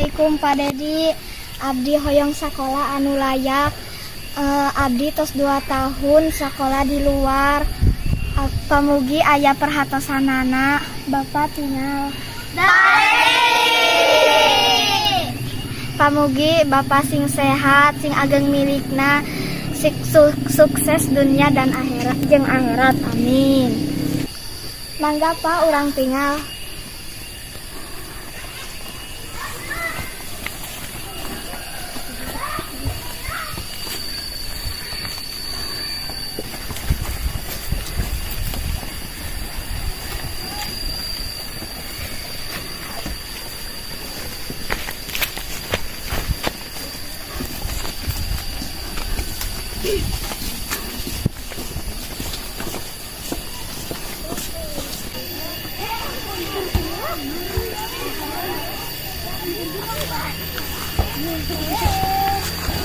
Assalamualaikum Pak Dedi. Abdi hoyong sekolah anu layak. Abdi tos 2 tahun sekolah di luar. Pamugi aya perhatosanana. Bapak tinggal. Pamugi Bapak sing sehat, sing ageng milikna, sukses dunia dan akhirat jeung akhirat. Amin. Mangga Pak urang tinggal.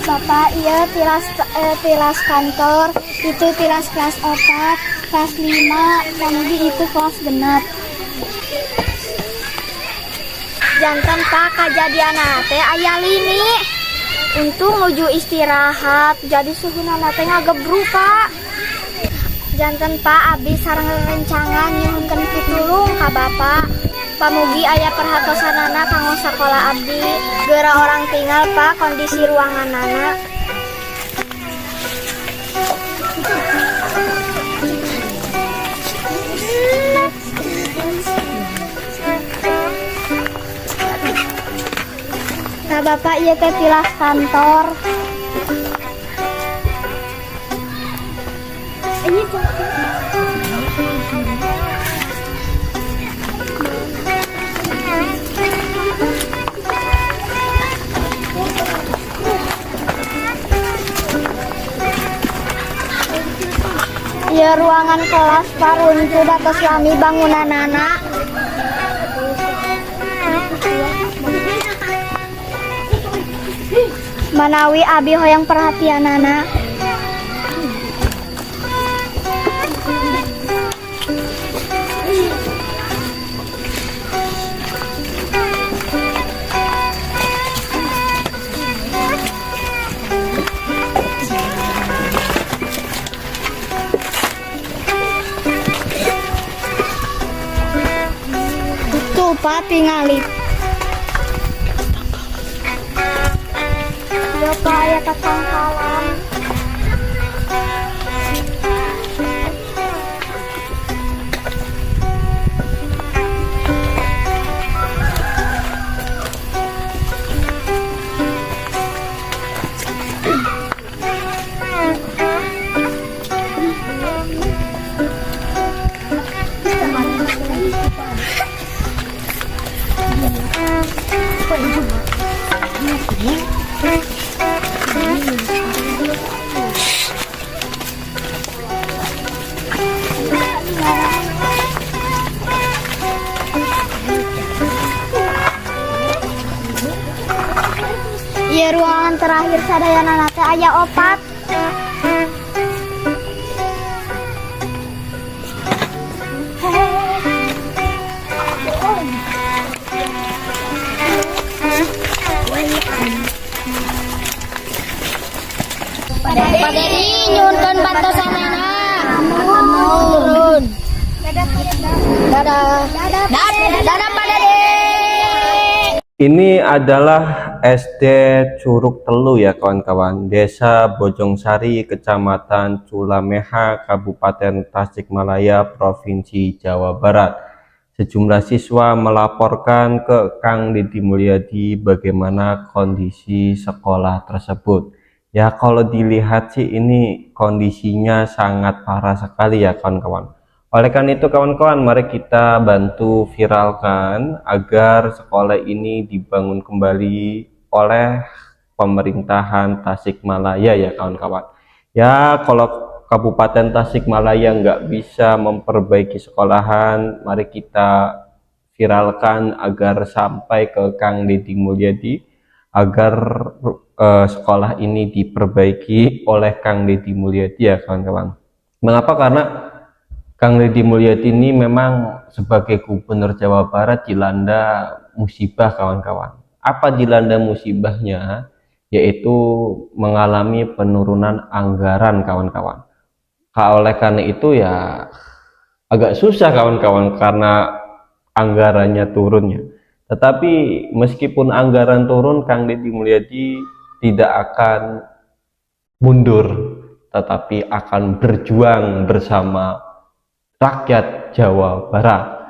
Bapak, iya tilas kantor, itu tilas kelas 4, kelas 5, kemudian itu kelas genep. Jantan Pak, kejadian teh aya lini. Untung nuju istirahat, jadi suhu teh ngagebru Pak. Jantan Pak, abdi sareng rencangan nyuhunkeun pitulung ka Bapak. Pamugi aya perhatosanana kanggo sakola abdi. Geura orang tinggal Pak, kondisi ruanganana. Nah Bapak, ieu teh tilas kantor. Ini ya ruangan kelas Pak, runtuh atas lami bangunanana. Manawi abi hoyong perhatianana. Tuh Pak, tingali. Bapak aya ketangkalan. Iya ruangan terakhir sadayana teh aya 4. Pak Dedi nyuhunkeun bantosanana. Turun. Dadah. Dadah Pak Dedi. Ini adalah SD Curug Telu ya kawan-kawan, Desa Bojongsari, Kecamatan Culameha, Kabupaten Tasikmalaya, Provinsi Jawa Barat. Sejumlah siswa melaporkan ke Kang Deddy Mulyadi bagaimana kondisi sekolah tersebut. Ya kalau dilihat sih ini kondisinya sangat parah sekali ya kawan-kawan. Oleh karena itu kawan-kawan, mari kita bantu viralkan agar sekolah ini dibangun kembali oleh pemerintahan Tasikmalaya ya kawan-kawan. Ya kalau Kabupaten Tasikmalaya nggak bisa memperbaiki sekolahan, mari kita viralkan agar sampai ke Kang Deddy Mulyadi agar sekolah ini diperbaiki oleh Kang Deddy Mulyadi ya kawan-kawan. Mengapa? Karena Kang Deddy Mulyadi ini memang sebagai Gubernur Jawa Barat dilanda musibah kawan-kawan. Apa dilanda musibahnya? Yaitu mengalami penurunan anggaran kawan-kawan. Oleh karena itu ya agak susah kawan-kawan karena anggarannya turunnya. Tetapi meskipun anggaran turun, Kang Deddy Mulyadi tidak akan mundur, tetapi akan berjuang bersama rakyat Jawa Barat.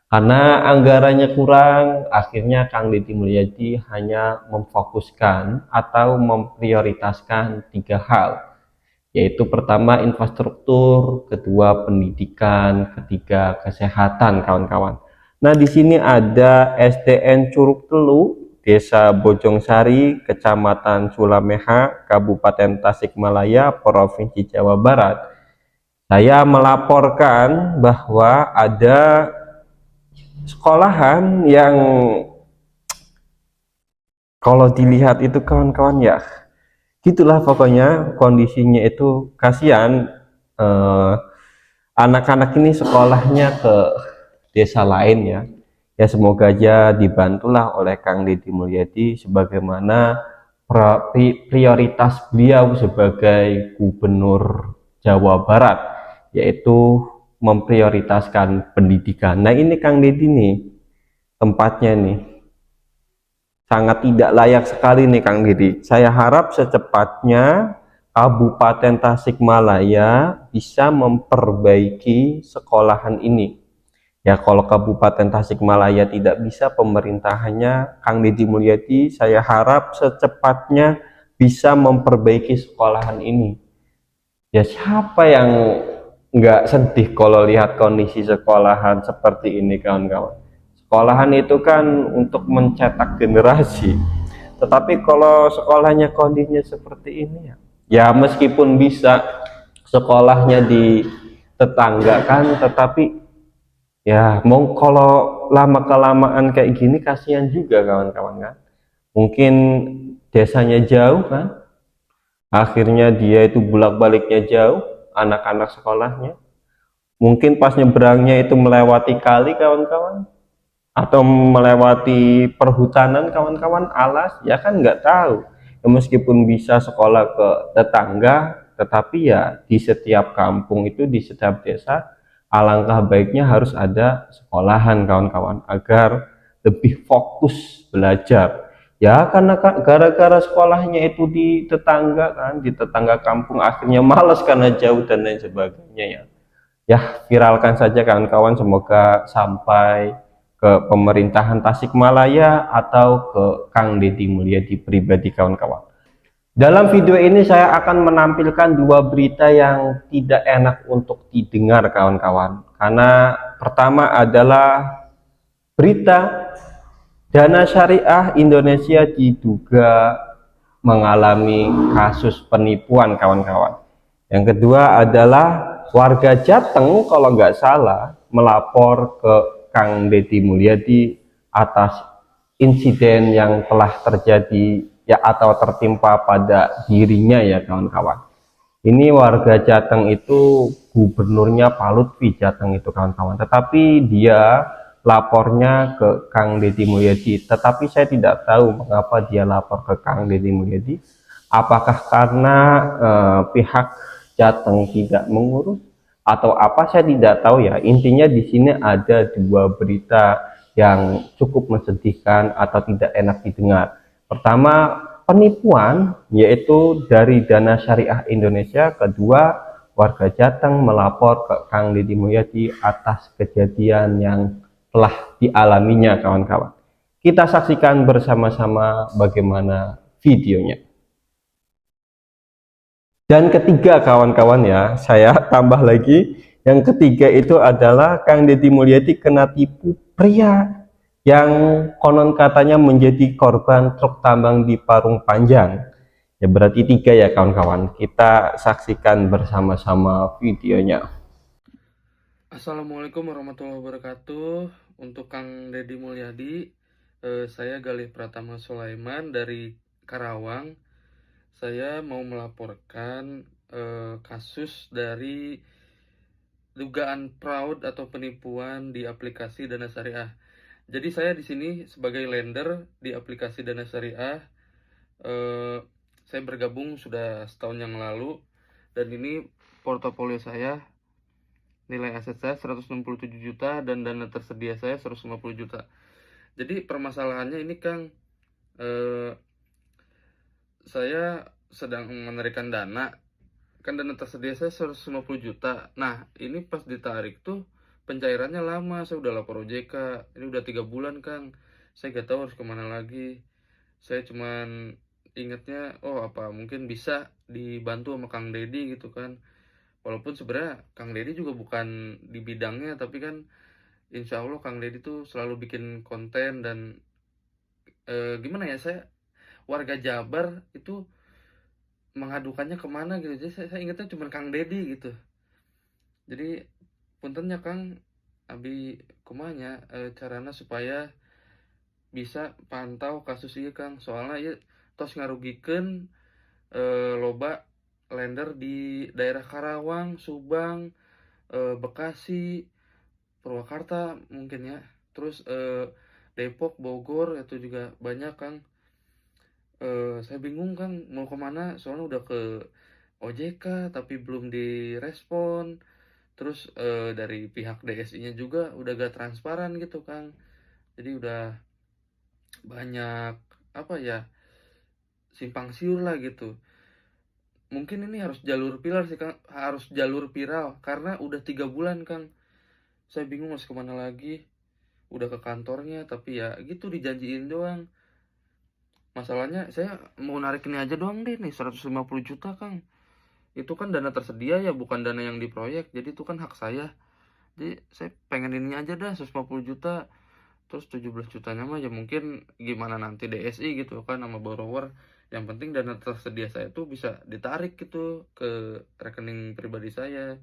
Karena anggarannya kurang, akhirnya Kang Deddy Mulyadi hanya memfokuskan atau memprioritaskan 3 hal, yaitu pertama infrastruktur, kedua pendidikan, ketiga kesehatan kawan-kawan. Nah, di sini ada SDN Curug Telu, Desa Bojongsari, Kecamatan Sulameha, Kabupaten Tasikmalaya, Provinsi Jawa Barat. Saya melaporkan bahwa ada sekolahan yang kalau dilihat itu kawan-kawan ya gitulah pokoknya kondisinya itu kasihan. Anak-anak ini sekolahnya ke desa lain ya. Ya semoga aja dibantulah oleh Kang Deddy Mulyadi sebagaimana prioritas beliau sebagai gubernur Jawa Barat, yaitu memprioritaskan pendidikan. Nah ini Kang Deddy nih tempatnya nih sangat tidak layak sekali nih Kang Deddy. Saya harap secepatnya Kabupaten Tasikmalaya bisa memperbaiki sekolahan ini. Ya kalau Kabupaten Tasikmalaya tidak bisa pemerintahannya, Kang Deddy Mulyadi saya harap secepatnya bisa memperbaiki sekolahan ini. Ya siapa yang nggak sedih kalau lihat kondisi sekolahan seperti ini kawan-kawan. Sekolahan itu kan untuk mencetak generasi. Tetapi kalau sekolahnya kondisinya seperti ini ya meskipun bisa sekolahnya di tetangga kan, tetapi ya mau kalau lama kelamaan kayak gini kasihan juga kawan-kawan kan. Mungkin desanya jauh kan, akhirnya dia itu bolak-baliknya jauh anak-anak sekolahnya. Mungkin pas nyebrangnya itu melewati kali kawan-kawan, atau melewati perhutanan kawan-kawan, alas ya kan nggak tahu ya, meskipun bisa sekolah ke tetangga tetapi ya di setiap kampung itu, di setiap desa alangkah baiknya harus ada sekolahan kawan-kawan agar lebih fokus belajar ya. Karena gara-gara sekolahnya itu di tetangga kan, di tetangga kampung, akhirnya males karena jauh dan lain sebagainya ya. Ya viralkan saja kawan-kawan, semoga sampai ke pemerintahan Tasikmalaya atau ke Kang Deddy Mulyadi pribadi kawan-kawan. Dalam video ini saya akan menampilkan 2 berita yang tidak enak untuk didengar kawan-kawan. Karena pertama adalah berita Dana Syariah Indonesia diduga mengalami kasus penipuan kawan-kawan. Yang kedua adalah warga Jateng kalau nggak salah melapor ke Kang Deddy Mulyadi atas insiden yang telah terjadi ya atau tertimpa pada dirinya ya kawan-kawan. Ini warga Jateng itu gubernurnya Pak Lutfi Jateng itu kawan-kawan, tetapi dia lapornya ke Kang Deddy Mulyadi. Tetapi saya tidak tahu mengapa dia lapor ke Kang Deddy Mulyadi. Apakah karena pihak Jateng tidak mengurus atau apa, saya tidak tahu ya. Intinya di sini ada 2 berita yang cukup mesedihkan atau tidak enak didengar. Pertama, penipuan yaitu dari Dana Syariah Indonesia. Kedua, warga Jateng melapor ke Kang Deddy Mulyadi atas kejadian yang telah dialaminya kawan-kawan. Kita saksikan bersama-sama bagaimana videonya. Dan ketiga kawan-kawan ya, saya tambah lagi. Yang ketiga itu adalah Kang Deddy Mulyadi kena tipu pria yang konon katanya menjadi korban truk tambang di Parung Panjang. Ya berarti 3 ya kawan-kawan. Kita saksikan bersama-sama videonya. Assalamualaikum warahmatullahi wabarakatuh. Untuk Kang Deddy Mulyadi, saya Galih Pratama Sulaiman dari Karawang. Saya mau melaporkan kasus dari dugaan fraud atau penipuan di aplikasi Dana Syariah. Jadi saya di sini sebagai lender di aplikasi Dana Syariah. Saya bergabung sudah setahun yang lalu, dan ini portofolio saya, nilai aset saya 167 juta dan dana tersedia saya 150 juta. Jadi permasalahannya ini Kang, saya sedang menarikan dana, kan dana tersedia saya 150 juta. Nah, ini pas ditarik tuh pencairannya lama, saya udah lapor OJK, ini udah 3 bulan Kang. Saya gak tahu harus kemana lagi. Saya cuman ingatnya, oh apa mungkin bisa dibantu sama Kang Dedi gitu kan. Walaupun sebenarnya Kang Dedi juga bukan di bidangnya, tapi kan insya Allah Kang Dedi tuh selalu bikin konten. Dan gimana ya, saya warga Jabar itu mengadukannya kemana gitu. Jadi saya ingatnya cuma Kang Dedi gitu. Jadi puntennya Kang, abi kumanya carana supaya bisa pantau kasus ini Kang. Soalnya ya tos ngarugikeun loba lender di daerah Karawang, Subang, Bekasi, Purwakarta mungkin ya. Terus Depok, Bogor itu juga banyak Kang. Saya bingung Kang mau kemana, soalnya udah ke OJK tapi belum direspon. Terus dari pihak DSI-nya juga udah gak transparan gitu Kang. Jadi udah banyak apa ya, simpang siur lah gitu. Mungkin ini harus jalur viral sih Kang, harus jalur viral karena udah 3 bulan Kang. Saya bingung harus kemana lagi. Udah ke kantornya tapi ya gitu dijanjiin doang. Masalahnya saya mau narik ini aja doang deh nih 150 juta Kang. Itu kan dana tersedia ya, bukan dana yang di proyek. Jadi itu kan hak saya. Jadi saya pengen ini aja dah 150 juta. Terus 17 jutanya mah ya mungkin gimana nanti DSI gitu kan sama borrower. Yang penting dana tersedia saya tuh bisa ditarik gitu ke rekening pribadi saya.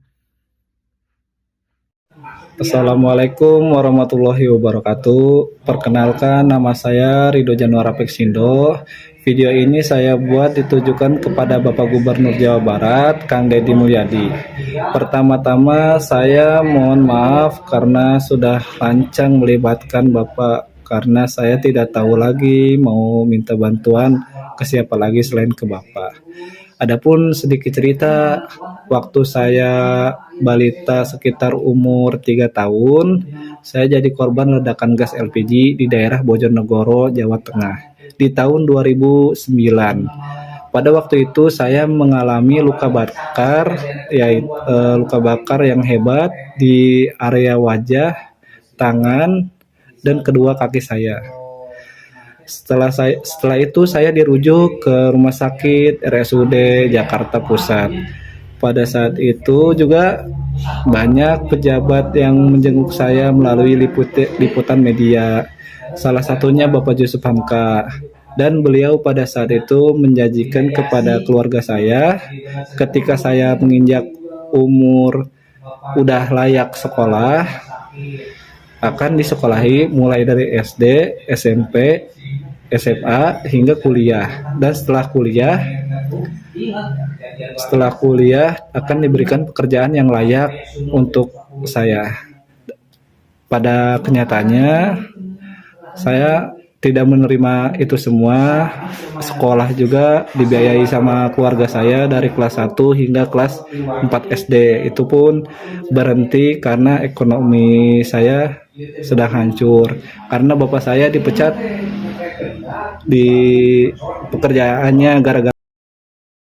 Assalamualaikum warahmatullahi wabarakatuh. Perkenalkan, nama saya Ridho Januar Apeksindo. Video ini saya buat ditujukan kepada Bapak Gubernur Jawa Barat, Kang Deddy Mulyadi. Pertama-tama saya mohon maaf karena sudah lancang melibatkan Bapak, karena saya tidak tahu lagi mau minta bantuan ke siapa lagi selain ke Bapak. Adapun sedikit cerita, waktu saya balita sekitar umur 3 tahun, saya jadi korban ledakan gas LPG di daerah Bojonegoro, Jawa Tengah di tahun 2009. Pada waktu itu saya mengalami luka bakar, yaitu luka bakar yang hebat di area wajah, tangan, dan kedua kaki saya. Setelah itu saya dirujuk ke Rumah Sakit RSUD Jakarta Pusat. Pada saat itu juga banyak pejabat yang menjenguk saya melalui liputan media. Salah satunya Bapak Yusuf Hamka. Dan beliau pada saat itu menjanjikan kepada keluarga saya ketika saya menginjak umur udah layak sekolah, akan disekolahi mulai dari SD, SMP, SMA hingga kuliah. Dan setelah kuliah akan diberikan pekerjaan yang layak untuk saya. Pada kenyataannya saya tidak menerima itu semua. Sekolah juga dibiayai sama keluarga saya dari kelas 1 hingga kelas 4 SD. Itu pun berhenti karena ekonomi saya sedang hancur. Karena bapak saya dipecat di pekerjaannya gara-gara